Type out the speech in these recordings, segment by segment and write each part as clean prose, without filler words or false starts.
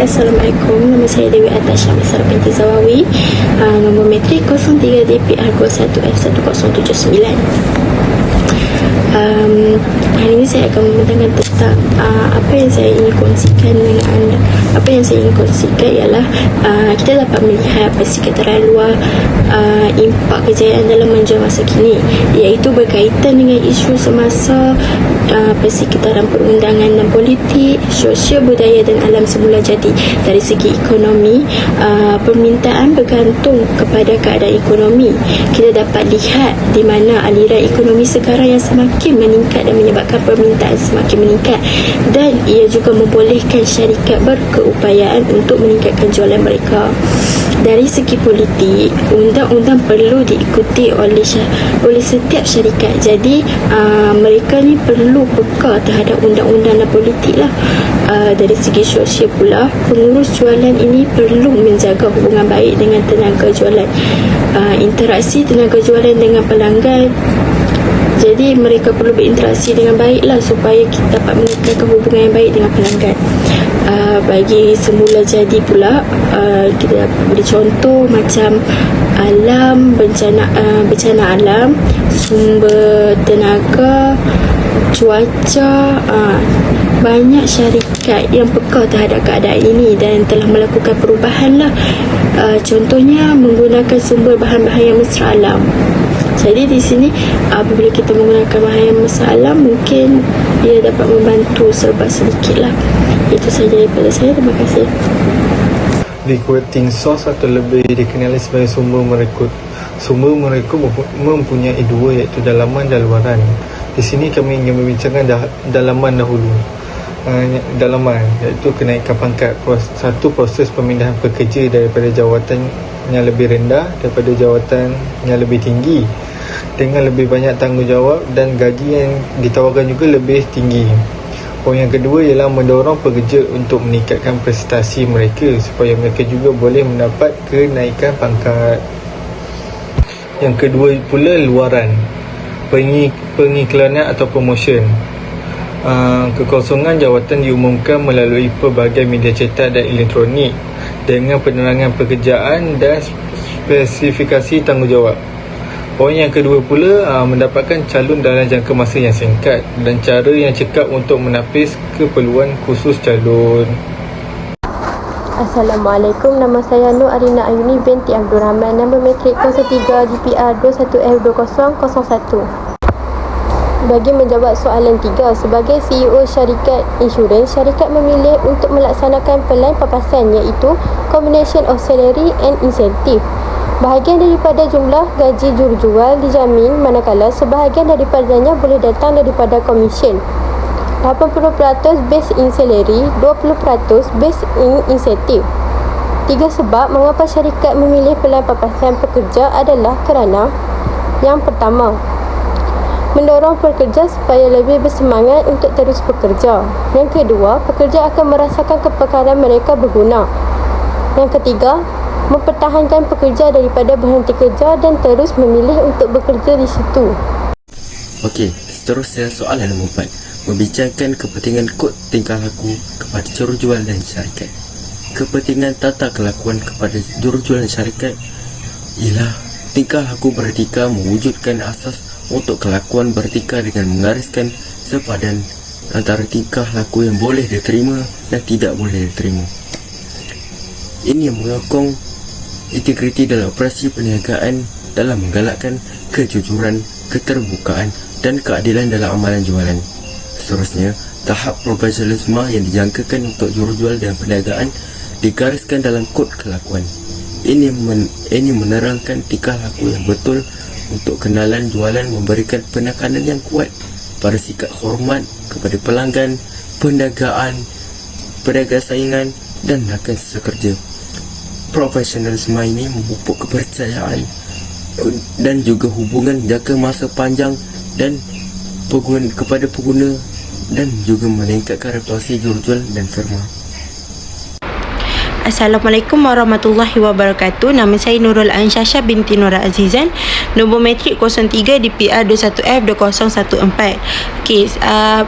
Assalamualaikum. Nama saya Dewi Atasha Misar binti Zawawi. Nombor metrik 03 DPR 21F1079. Hari ini saya akan membentangkan tentang apa yang saya ingin kongsikan dengan anda. Apa yang saya ingin kongsikan ialah kita dapat melihat persekitaran luar impak kejayaan dalam menjual masa kini, iaitu berkaitan dengan isu semasa, persekitaran perundangan dan politik, sosial, budaya dan alam semula jadi. Dari segi ekonomi, permintaan bergantung kepada keadaan ekonomi. Kita dapat lihat di mana aliran ekonomi sekarang yang semakin meningkat dan menyebabkan permintaan semakin meningkat, dan ia juga membolehkan syarikat berkeupayaan untuk meningkatkan jualan mereka. Dari segi politik, undang-undang perlu diikuti oleh setiap syarikat. Jadi mereka ni perlu peka terhadap undang-undang dan politik lah. Dari segi sosial pula, pengurus jualan ini perlu menjaga hubungan baik dengan tenaga jualan, interaksi tenaga jualan dengan pelanggan. Jadi mereka perlu berinteraksi dengan baiklah supaya kita dapat meningkatkan hubungan yang baik dengan pelanggan. Bagi semula jadi pula, kita dapat beri contoh macam alam, bencana alam, sumber tenaga, cuaca. Banyak syarikat yang peka terhadap keadaan ini dan telah melakukan perubahan lah. Contohnya menggunakan sumber bahan-bahan yang mesra alam. Jadi di sini apabila kita menggunakan bahan yang mesra alam, mungkin ia dapat membantu serba sedikit lah. Itu sahaja daripada saya. Terima kasih. Recruiting source atau lebih dikenali sebagai sumber merekrut. Sumber merekrut mempunyai dua, iaitu dalaman dan luaran. Di sini kami ingin membincangkan dalaman dahulu. Dalaman iaitu kenaikan pangkat. Satu, proses pemindahan pekerja daripada jawatan yang lebih rendah daripada jawatan yang lebih tinggi dengan lebih banyak tanggungjawab, dan gaji yang ditawarkan juga lebih tinggi. Poin yang kedua ialah mendorong pekerja untuk meningkatkan prestasi mereka supaya mereka juga boleh mendapat kenaikan pangkat. Yang kedua pula luaran, pengiklanan atau promotion. Kekosongan jawatan diumumkan melalui pelbagai media cetak dan elektronik dengan penerangan pekerjaan dan spesifikasi tanggungjawab. Poin yang kedua pula, mendapatkan calon dalam jangka masa yang singkat dan cara yang cekap untuk menapis keperluan khusus calon. Assalamualaikum, nama saya Nur Arina Ayuni binti Abdul Rahman. Nombor metrik 03 DPR 21F2001. Bagi menjawab soalan 3, sebagai CEO syarikat insurans, syarikat memilih untuk melaksanakan pelan papasan, iaitu combination of salary and incentive. Bahagian daripada jumlah gaji jurujual dijamin, manakala sebahagian daripadanya boleh datang daripada komisen. 80% based in salary, 20% based in incentive. 3 sebab mengapa syarikat memilih pelan papasan pekerja adalah kerana: yang pertama, mendorong pekerja supaya lebih bersemangat untuk terus bekerja. Yang kedua, pekerja akan merasakan kepekaran mereka berguna. Yang ketiga, mempertahankan pekerja daripada berhenti kerja dan terus memilih untuk bekerja di situ. Okey, seterusnya soalan nombor 4. Membincangkan kepentingan kod tingkah laku kepada jurujual dan syarikat. Kepentingan tata kelakuan kepada jurujual dan syarikat ialah tingkah laku beretika mewujudkan asas untuk kelakuan beretika dengan menggariskan sepadan antara tingkah laku yang boleh diterima dan tidak boleh diterima. Ini yang menyokong integriti dalam operasi perniagaan dalam menggalakkan kejujuran, keterbukaan dan keadilan dalam amalan jualan. Seterusnya, tahap profesionalisme yang dijangkakan untuk jurujual dan perniagaan digariskan dalam kod kelakuan. Ini menerangkan tingkah laku yang betul untuk kenalan jualan, memberikan penekanan yang kuat pada sikap hormat kepada pelanggan, perniagaan, pedagang saingan dan rakan sekerja. Profesionalisme ini memupuk kepercayaan dan juga hubungan jangka masa panjang dan kepada pengguna, dan juga meningkatkan reputasi jurujual dan firma. Assalamualaikum warahmatullahi wabarakatuh. Nama saya Nurul Ansyasha binti Nura Azizan. Nombor matrik 03 DPR 21F2014. Okey,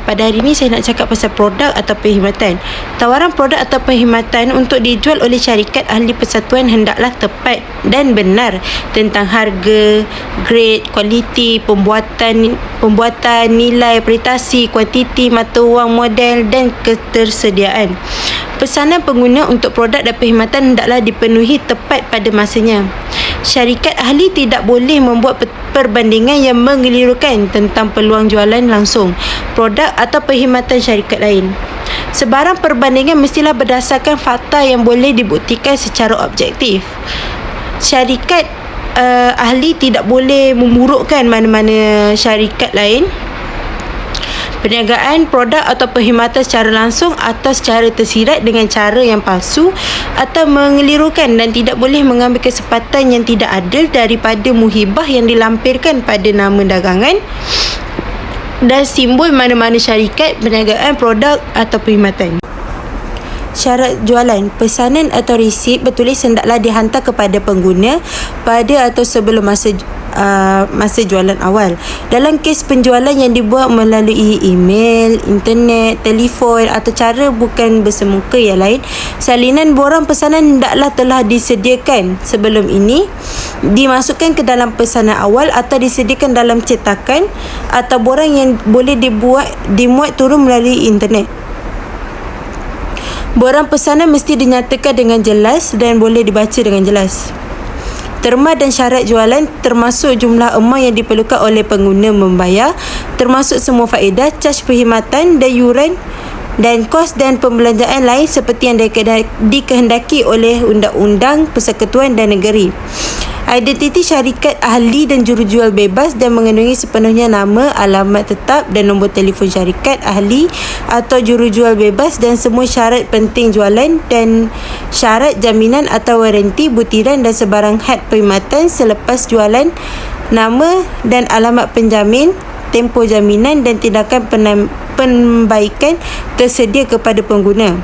pada hari ini saya nak cakap pasal produk atau perkhidmatan. Tawaran produk atau perkhidmatan untuk dijual oleh syarikat ahli persatuan hendaklah tepat dan benar tentang harga, grade, kualiti, pembuatan, nilai, prestasi, kuantiti, mata wang, model dan ketersediaan. Pesanan pengguna untuk produk dan perkhidmatan hendaklah dipenuhi tepat pada masanya. Syarikat ahli tidak boleh membuat perbandingan yang mengelirukan tentang peluang jualan langsung, produk atau perkhidmatan syarikat lain. Sebarang perbandingan mestilah berdasarkan fakta yang boleh dibuktikan secara objektif. Syarikat ahli tidak boleh memburukkan mana-mana syarikat lain. Perniagaan produk atau perkhidmatan secara langsung atau secara tersirat dengan cara yang palsu atau mengelirukan, dan tidak boleh mengambil kesempatan yang tidak adil daripada muhibah yang dilampirkan pada nama dagangan dan simbol mana-mana syarikat perniagaan produk atau perkhidmatan. Syarat jualan, pesanan atau resip bertulis hendaklah dihantar kepada pengguna pada atau sebelum masa jualan awal. Dalam kes penjualan yang dibuat melalui email, internet, telefon atau cara bukan bersemuka yang lain, salinan borang pesanan hendaklah telah disediakan sebelum ini, dimasukkan ke dalam pesanan awal atau disediakan dalam cetakan atau borang yang boleh dimuat turun melalui internet. Borang pesanan mesti dinyatakan dengan jelas dan boleh dibaca dengan jelas. Terma dan syarat jualan termasuk jumlah emas yang diperlukan oleh pengguna membayar, termasuk semua faedah, caj perkhidmatan dan yuran dan kos dan pembelanjaan lain seperti yang dikehendaki oleh Undang-Undang Persekutuan dan Negeri. Identiti syarikat ahli dan jurujual bebas dan mengandungi sepenuhnya nama, alamat tetap dan nombor telefon syarikat ahli atau jurujual bebas dan semua syarat penting jualan dan syarat jaminan atau waranti butiran dan sebarang had perkhidmatan selepas jualan, nama dan alamat penjamin, tempoh jaminan dan tindakan penbaikan tersedia kepada pengguna.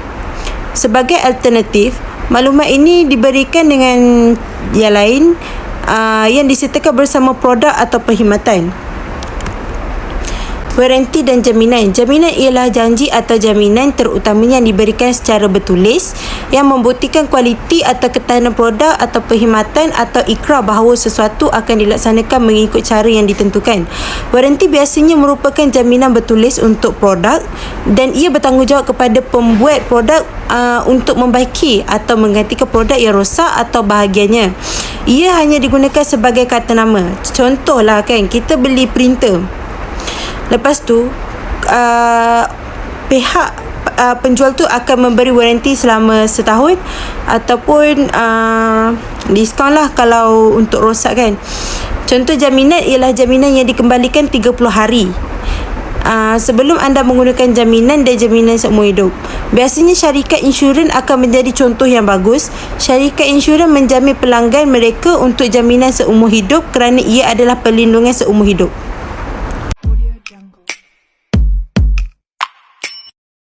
Sebagai alternatif, maklumat ini diberikan dengan yang lain yang disertakan bersama produk atau perkhidmatan. Waranti dan jaminan. Jaminan ialah janji atau jaminan terutamanya yang diberikan secara bertulis yang membuktikan kualiti atau ketahanan produk atau perkhidmatan atau ikrar bahawa sesuatu akan dilaksanakan mengikut cara yang ditentukan. Waranti biasanya merupakan jaminan bertulis untuk produk dan ia bertanggungjawab kepada pembuat produk untuk membaiki atau menggantikan produk yang rosak atau bahagiannya. Ia hanya digunakan sebagai kata nama. Contohlah kan, kita beli printer. Lepas tu pihak penjual tu akan memberi waranti selama setahun ataupun diskaun lah kalau untuk rosak kan. Contoh jaminan ialah jaminan yang dikembalikan 30 hari sebelum anda menggunakan jaminan dan jaminan seumur hidup. Biasanya syarikat insurans akan menjadi contoh yang bagus. Syarikat insurans menjamin pelanggan mereka untuk jaminan seumur hidup kerana ia adalah perlindungan seumur hidup.